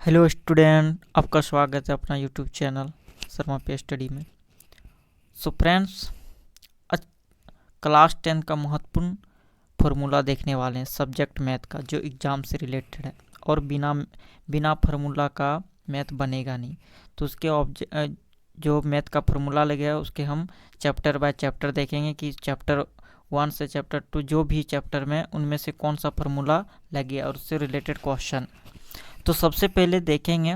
Hello student, आपका स्वागत है अपना यूट्यूब चैनल शर्मा पे स्टडी में। सो फ्रेंड्स, आज क्लास 10 का महत्वपूर्ण फार्मूला देखने वाले हैं सब्जेक्ट मैथ का, जो एग्ज़ाम से रिलेटेड है और बिना फार्मूला का मैथ बनेगा नहीं। तो उसके जो मैथ का फार्मूला लगेगा उसके हम चैप्टर बाय चैप्टर देखेंगे कि चैप्टर 1 से चैप्टर 2 जो भी चैप्टर में उनमें से कौन सा फार्मूला लगेगा और उससे रिलेटेड क्वेश्चन। तो सबसे पहले देखेंगे,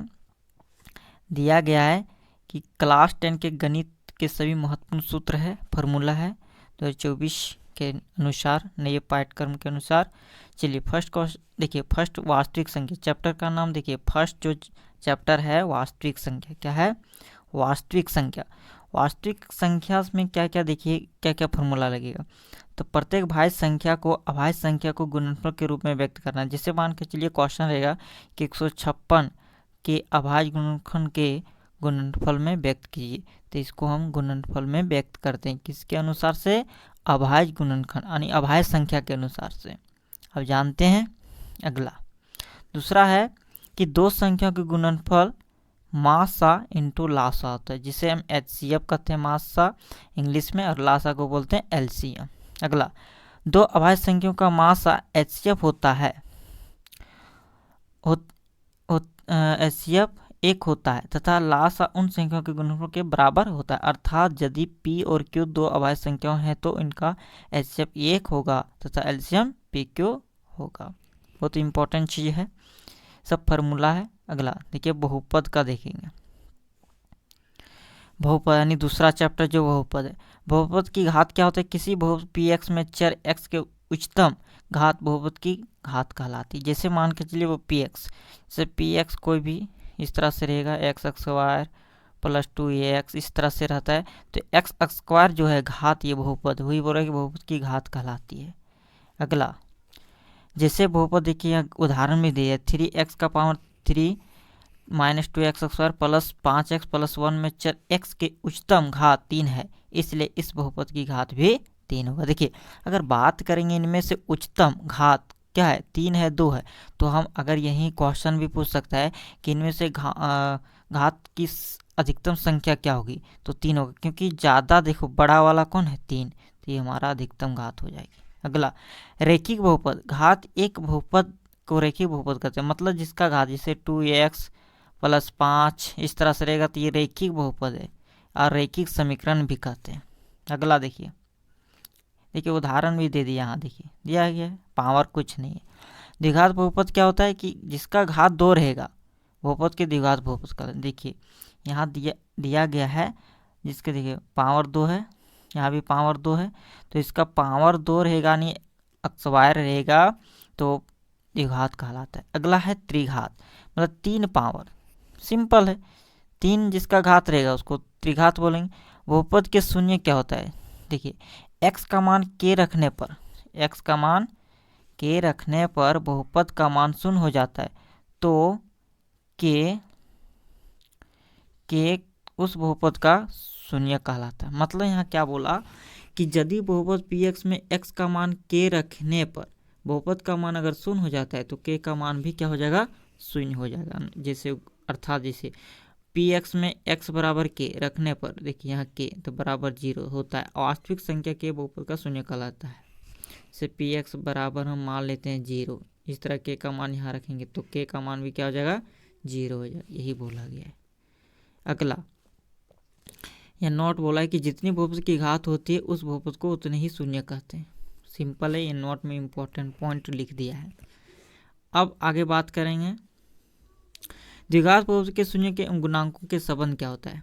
दिया गया है कि क्लास 10 के गणित के सभी महत्वपूर्ण सूत्र है, फार्मूला है 2024 के अनुसार, नए पाठ्यक्रम के अनुसार। चलिए फर्स्ट क्वेश्चन देखिए, फर्स्ट वास्तविक संख्या, चैप्टर का नाम देखिए, फर्स्ट जो चैप्टर है वास्तविक संख्या। क्या है? वास्तविक संख्या। वास्तविक संख्या में क्या क्या देखिए, क्या क्या फार्मूला लगेगा। तो प्रत्येक भाज्य संख्या को अभाज्य संख्या को गुणनफल के रूप में व्यक्त करना है। जैसे मान के चलिए क्वेश्चन रहेगा कि 156 के अभाज्य गुणनखंड के गुणनफल में व्यक्त कीजिए, तो इसको हम गुणनफल में व्यक्त करते हैं किसके अनुसार से? अभाज्य गुणनखंड यानी अभाज्य संख्या के अनुसार से। अब जानते हैं। अगला दूसरा है कि दो संख्या के गुणनफल मासा इंटू लासा होता है, जिसे हम HCF कहते हैं मासा इंग्लिश में, और लासा को बोलते हैं LCM। अगला, दो अभाज्य संख्याओं का मासा HCF होता है, HCF एक होता है तथा लासा उन संख्याओं के गुणनफल के बराबर होता है। अर्थात यदि P और Q दो अभाज्य संख्याएं हैं तो इनका HCF एक होगा तथा LCM PQ होगा। बहुत इंपॉर्टेंट चीज़ है, सब फार्मूला है। अगला देखिए, बहुपद का देखेंगे। बहुपद यानी दूसरा चैप्टर जो बहुपद है। बहुपद की घात क्या होता है? किसी बहुपद Px में चर x के उच्चतम घात बहुपद की घात कहलाती। जैसे मान के चलिए वो Px, जैसे Px कोई भी इस तरह से रहेगा, x² + 2ax इस तरह से रहता है, तो x² जो है घात, ये बहुपद वही बोल रहा है कि बहुपद की घात कहलाती है। अगला, जैसे बहुपद देखिए यहाँ उदाहरण में दिया है, 3x³ - 2x² + 5x + 1 में चर x के उच्चतम घात 3 है, इसलिए इस बहुपद की घात भी 3 होगा। देखिए, अगर बात करेंगे इनमें से उच्चतम घात क्या है, 3 है 2 है, तो हम अगर यही क्वेश्चन भी पूछ सकता है कि इनमें से घात की अधिकतम संख्या क्या होगी, तो 3 होगा, क्योंकि ज़्यादा देखो बड़ा वाला कौन है 3, तो ये हमारा अधिकतम घात हो जाएगी। अगला, रेखिक बहुपद। घात एक बहुपद को रेखिक बहुपद कहते हैं, मतलब जिसका घात जैसे 2x + 5 इस तरह से रहेगा, तो ये रेखिक बहुपद है और रेखिक समीकरण भी कहते हैं। अगला देखिए उदाहरण भी दे दिया, यहाँ देखिए दिया गया है, पावर कुछ नहीं है। द्विघात बहुपद क्या होता है कि जिसका घात 2 रहेगा, बहुपद के द्विघात बहुपद का। देखिए यहाँ दिया गया है, जिसके देखिए पावर 2 है, यहाँ भी पावर 2 है, तो इसका पावर 2 रहेगा यानी अक्सवायर रहेगा, तो द्विघात कहलाता है। अगला है त्रिघात, मतलब 3 पावर, सिंपल है, 3 जिसका घात रहेगा उसको त्रिघात बोलेंगे। बहुपद के शून्य क्या होता है? देखिए, x का मान k रखने पर, x का मान k रखने पर बहुपद का मान शून्य हो जाता है, तो k उस बहुपद का शून्य कहलाता है। मतलब यहाँ क्या बोला कि यदि बहुपद Px में x का मान k रखने पर बहुपद का मान अगर शून्य हो जाता है, तो k का मान भी क्या हो जाएगा? शून्य हो जाएगा। जैसे अर्थात जैसे Px में x बराबर k रखने पर देखिए यहाँ k तो बराबर 0 होता है, वास्तविक संख्या के बहुपद का शून्य कहलाता है। जैसे Px बराबर हम मान लेते हैं 0, इस तरह k का मान यहाँ रखेंगे तो k का मान भी क्या हो जाएगा? 0 हो जाएगा, यही बोला गया है। अगला, यह नोट बोला है कि जितनी बहुपद की घात होती है उस बहुपद को उतने ही शून्य कहते हैं। सिंपल है, ये नोट में इंपॉर्टेंट पॉइंट लिख दिया है। अब आगे बात करेंगे, द्विघात बहुपद के शून्य के गुणांकों के संबंध क्या होता है।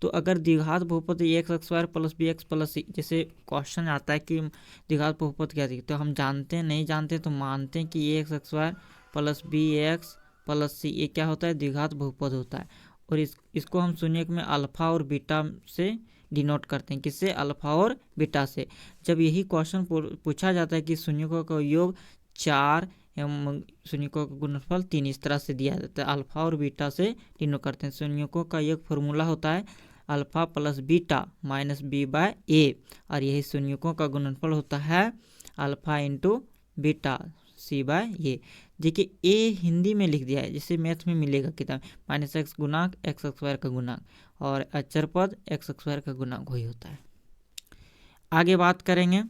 तो अगर द्विघात बहुपद ax² + bx + c, जैसे क्वेश्चन आता है कि द्विघात बहुपद क्या है, तो हम जानते हैं, नहीं जानते तो मानते हैं कि ax² + bx + c ये क्या होता है? द्विघात बहुपद होता है। और इसको हम शून्य में अल्फा और बीटा से डिनोट करते हैं, किससे? अल्फा और बीटा से। जब यही क्वेश्चन पूछा जाता है कि शून्यों का योग 4 एवं शून्यों का गुणनफल 3 इस तरह से दिया जाता है, अल्फा और बीटा से डिनोट करते हैं। शून्यों का एक फॉर्मूला होता है अल्फा + बीटा - b/a, और यही शून्यों का गुणनफल होता है अल्फा × बीटा सी बाय ये। देखिए ए हिंदी में लिख दिया है, जैसे मैथ में मिलेगा किताब माइनस एक्स गुणांक एक्स स्क्वायर का गुणांक, और अचर पद एक्स स्क्वायर का गुणांक वही होता है। आगे बात करेंगे,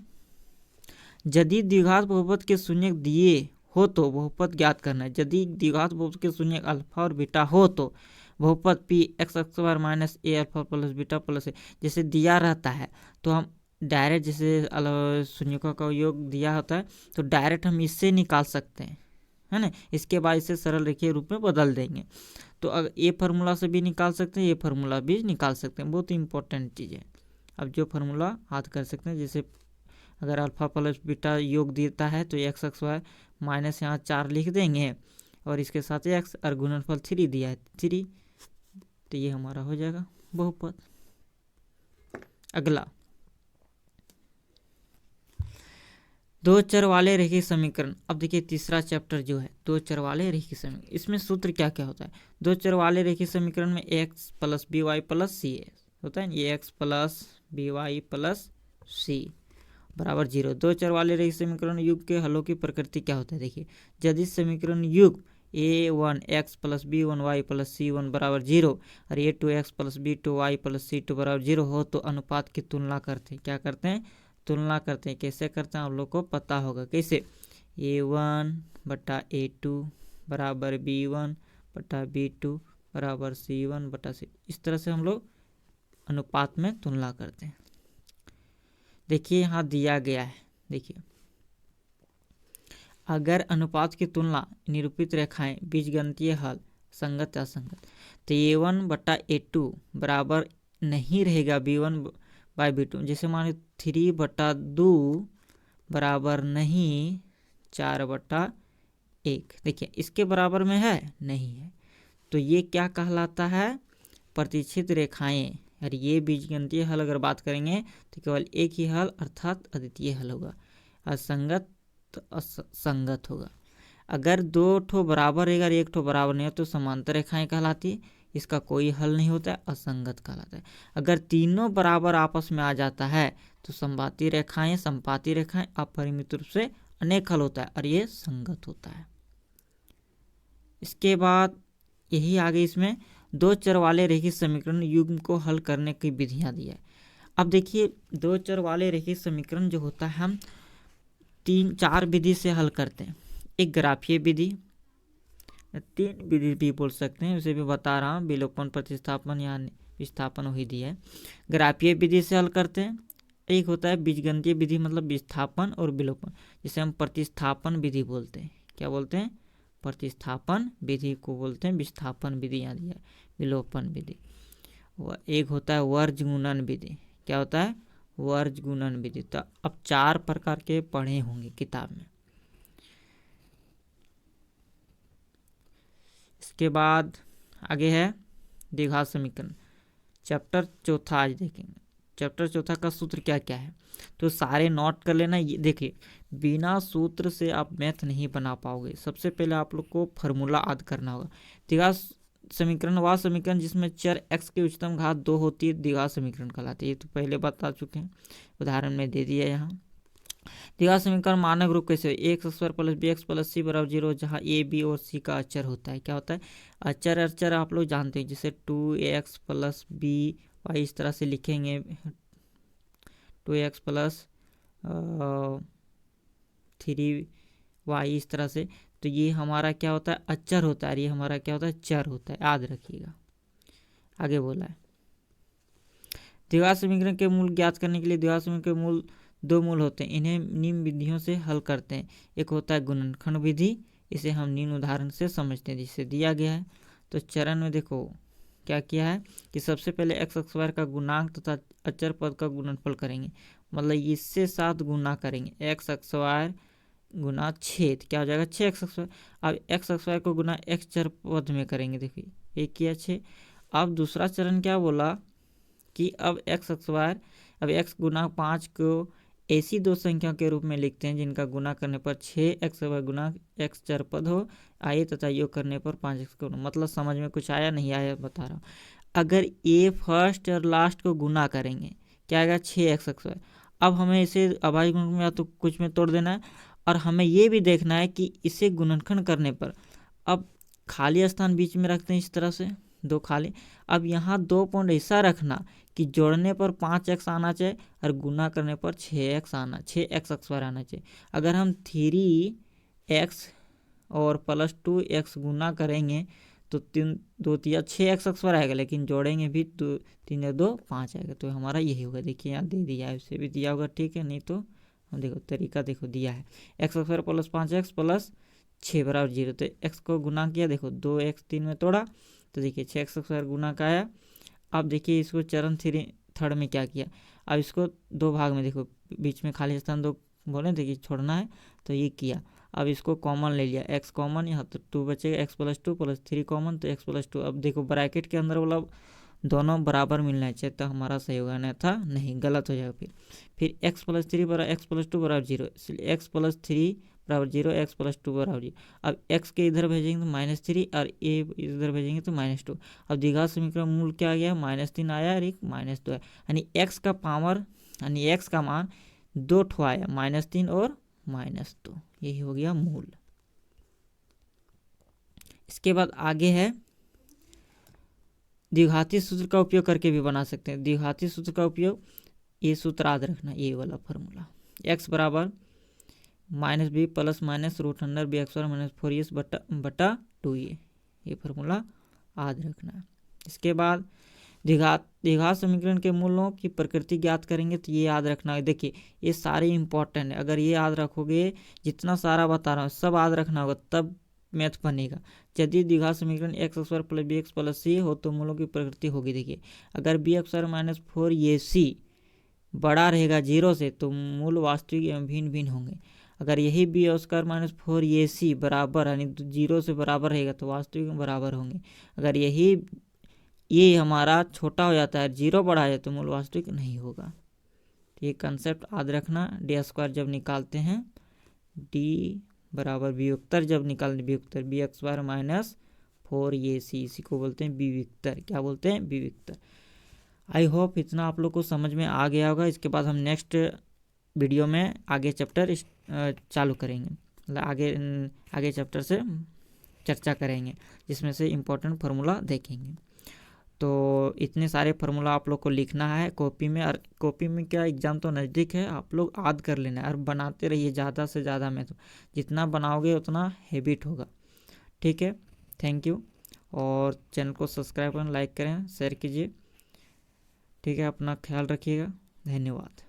यदि द्विघात बहुपद के शून्य दिए हो तो बहुपद ज्ञात करना है। यदि द्विघात बहुपद के शून्य अल्फा और बीटा हो तो बहुपद पी एक्स स्क्वायर माइनस ए अल्फा प्लस बीटा प्लस ए जैसे दिया रहता है तो हम डायरेक्ट, जैसे शून्यों का योग दिया होता है तो डायरेक्ट हम इससे निकाल सकते हैं, है ना। इसके बाद इसे सरल रेखीय रूप में बदल देंगे। तो अगर ये फार्मूला से भी निकाल सकते हैं, ये फार्मूला भी निकाल सकते हैं, बहुत इंपॉर्टेंट चीज़ है। अब जो फार्मूला याद कर सकते हैं, जैसे अगर अल्फा प्लस बीटा योग देता है तो एक्स स्क्वायर माइनस यहाँ 4 लिख देंगे और इसके साथ एक्स और गुणनफल 3 दिया है 3, तो ये हमारा हो जाएगा बहुपद। अगला, दो चर वाले रेखीय समीकरण। अब देखिए तीसरा चैप्टर जो है दो चर वाले रेखीय समीकरण, इसमें सूत्र क्या क्या होता है। दो चर वाले रेखीय समीकरण में x plus b y plus c होता है, ये x plus b y plus c बराबर 0। दो चर वाले रेखीय समीकरण युग के हलों की प्रकृति क्या होता है। देखिए यदि समीकरण युग a1 x plus b1 y plus c1 बराबर 0 और a2 x plus b2 y plus c2 बराबर 0 हो तो अनुपात की तुलना करते हैं। क्या करते हैं, तुलना करते हैं। कैसे करते हैं आप लोग को पता होगा कैसे, a1 बटा a2 बराबर b1 बटा b2 बराबर c1 बटा c, इस तरह से हम लोग अनुपात में तुलना करते हैं। देखिए यहाँ दिया गया है, देखिए अगर अनुपात की तुलना निरूपित रेखाएं बीजगणितीय हल संगत या असंगत, तो a1 बटा a2 बराबर नहीं रहेगा b1 बाई b2। जैसे मान लो 3 बटा 2 बराबर नहीं 4 बटा 1, देखिए इसके बराबर में है नहीं है, तो ये क्या कहलाता है, प्रतिच्छेद रेखाएं। और ये बीजगणितीय हल अगर बात करेंगे तो केवल एक ही हल अर्थात अद्वितीय हल होगा, असंगत असंगत होगा। अगर दो ठो बराबर रहेगा और एक ठो बराबर नहीं हो तो समांतर रेखाएं कहलाती है, इसका कोई हल नहीं होता है, असंगत कहलाता है। अगर तीनों बराबर आपस में आ जाता है तो समबाती रेखाएं समपाती रेखाएं अपरिमित रूप से अनेक हल होता है और ये संगत होता है। इसके बाद यही आगे इसमें दो चर वाले रेखीय समीकरण युग्म को हल करने की विधियां दी है। अब देखिए दो चर वाले रेखीय समीकरण जो होता है हम 3-4 विधि से हल करते हैं। एक ग्राफीय विधि, 3 विधि भी बोल सकते हैं, उसे भी बता रहा हूँ, विलोपन प्रतिस्थापन या विस्थापन वही दी है। ग्राफीय विधि से हल करते हैं। एक होता है बीजगणितीय विधि, मतलब विस्थापन और विलोपन, जिसे हम प्रतिस्थापन विधि बोलते हैं। क्या बोलते हैं, प्रतिस्थापन विधि को बोलते हैं विस्थापन विधि, यहाँ दिया विलोपन विधि। एक होता है वर्ज गुणन विधि। क्या होता है, वर्ज गुणन विधि। तो अब 4 प्रकार के पढ़े होंगे किताब में। इसके बाद आगे है द्विघात समीकरण, चैप्टर चौथा आज देखेंगे। चैप्टर चौथा का सूत्र क्या क्या है तो सारे नोट कर लेना। ये देखिए बिना सूत्र से आप मैथ नहीं बना पाओगे। सबसे पहले आप लोग को फार्मूला याद करना होगा। द्विघात समीकरण वह समीकरण जिसमें चर x की उच्चतम घात 2 होती है द्विघात समीकरण कहलाती है। ये तो पहले बता चुके हैं, उदाहरण में दे दिया यहाँ। द्विघात समीकरण मानक रूप कैसे, x square plus b x plus c बराबर 0, जहाँ ए बी और सी का अचर होता है। क्या होता है, अचर। अचर आप लोग जानते हैं, जैसे 2x प्लस बी वाई इस तरह से लिखेंगे, 2x प्लस 3y इस तरह से। तो ये हमारा क्या होता है, अचर होता है, ये हमारा क्या होता है, चर होता है, याद रखिएगा। आगे बोला है द्विघात समीकरण के मूल ज्ञात करने के लिए द्विघात समीकरण के मूल 2 मूल होते हैं, इन्हें निम्न विधियों से हल करते हैं। एक होता है गुणनखंड विधि, इसे हम निम्न उदाहरण से समझते हैं जिसे दिया गया है। तो चरण में देखो क्या किया है कि सबसे पहले एक्स स्क्वायर का गुणांक तथा अचर पद का गुणनफल करेंगे, मतलब इससे साथ गुना करेंगे। एक्स स्क्वायर गुना 6 क्या हो जाएगा, 6x स्क्वायर। अब एक्स स्क्वायर को गुना एक्स चर पद में करेंगे, देखिए एक किया 6। अब दूसरा चरण क्या बोला कि अब एक्स स्क्वायर, अब x गुना 5 को ऐसी 2 संख्या के रूप में लिखते हैं जिनका गुना करने पर 6x गुना x चर पद हो आए तथा योग करने पर 5x को। मतलब समझ में कुछ आया नहीं आया बता रहा हूँ। अगर ए फर्स्ट और लास्ट को गुना करेंगे क्या आएगा, 6x स्क्वायर। अब हमें इसे अभाज्य गुणक में या तो कुछ में तोड़ देना है और हमें ये भी देखना है कि इसे गुणनखंड करने पर, अब खाली स्थान बीच में रखते हैं इस तरह से, दो खाली। अब यहाँ 2 पॉइंट ऐसा रखना कि जोड़ने पर 5x आना चाहिए और गुना करने पर 6x आना चाहिए। अगर हम 3x और +2x गुना करेंगे तो 6x आएगा, लेकिन जोड़ेंगे भी तो 3 या 2 5 आएगा, तो हमारा यही होगा। देखिए यहाँ दे दिया है, उससे भी दिया होगा, ठीक है। नहीं तो हम देखो तरीका देखो दिया है, x² + 5x + 6 = 0। तो x को गुना किया, देखो 2x 3 में तोड़ा, तो देखिए 6x² गुना का आया। अब देखिए इसको चरण थर्ड में क्या किया, अब इसको 2 भाग में, देखो बीच में खाली स्थान 2 बोले देखिए छोड़ना है, तो ये किया। अब इसको कॉमन ले लिया, x कॉमन, यहाँ तो 2 बचेगा, x + 2 + 3 कॉमन, तो x + 2। अब देखो ब्रैकेट के अंदर वाला दोनों बराबर मिलना चाहिए, तो हमारा सही होगा, नहीं था नहीं, गलत हो जाएगा। फिर x + 3 x + 2 = 0, इसलिए x + 3 = 0, x + 2 = 0। अब x के इधर भेजेंगे तो -3 और a इधर भेजेंगे तो -2। अब द्विघात समीकरण मूल क्या आ गया, -3 आया और एक -2 है, यानी x का पावर, यानी x का मान 2 ठो आया, -3 और -2, यही हो गया मूल। इसके बाद आगे है द्विघाती सूत्र का उपयोग करके भी बना सकते हैं। द्विघाती सूत्र का उपयोग, ये सूत्र याद रखना, ये वाला फॉर्मूला, x बराबर -b + √bx² - 4s बटा 2a, ये फॉर्मूला याद रखना है। इसके बाद द्विघात समीकरण के मूलों की प्रकृति ज्ञात करेंगे, तो ये याद रखना है। देखिए ये सारे इंपॉर्टेंट है, अगर ये याद रखोगे, जितना सारा बता रहा हूँ सब याद रखना होगा, तब मैथ बनेगा। यदि द्विघात समीकरण x² + bx + c हो तो मूलों की प्रकृति होगी। देखिए अगर bx² - 4ac बड़ा रहेगा 0 से, तो मूल वास्तविक एवं भिन्न भिन्न होंगे। अगर यही b² - 4ac बराबर, यानी 0 से बराबर रहेगा, तो वास्तविक बराबर होंगे। अगर ये हमारा छोटा हो जाता है, 0 बढ़ा जाए, तो मूल वास्तविक नहीं होगा। ये कंसेप्ट याद रखना। d² जब निकालते हैं, d बराबर वियुक्तर जब निकालते, वियुक्तर bx² - 4ac, इसी को बोलते हैं वियुक्तर। क्या बोलते हैं, वियुक्तर। आई होप इतना आप लोग को समझ में आ गया होगा। इसके बाद हम नेक्स्ट वीडियो में आगे चैप्टर चालू करेंगे, मतलब आगे चैप्टर से चर्चा करेंगे, जिसमें से इम्पोर्टेंट फार्मूला देखेंगे। तो इतने सारे फार्मूला आप लोग को लिखना है कॉपी में, और कॉपी में क्या, एग्ज़ाम तो नज़दीक है, आप लोग याद कर लेना है और बनाते रहिए ज़्यादा से ज़्यादा। में तो जितना बनाओगे उतना हैबिट होगा, ठीक है। थैंक यू, और चैनल को सब्सक्राइब करें, लाइक करें, शेयर कीजिए, ठीक है। अपना ख्याल रखिएगा, धन्यवाद।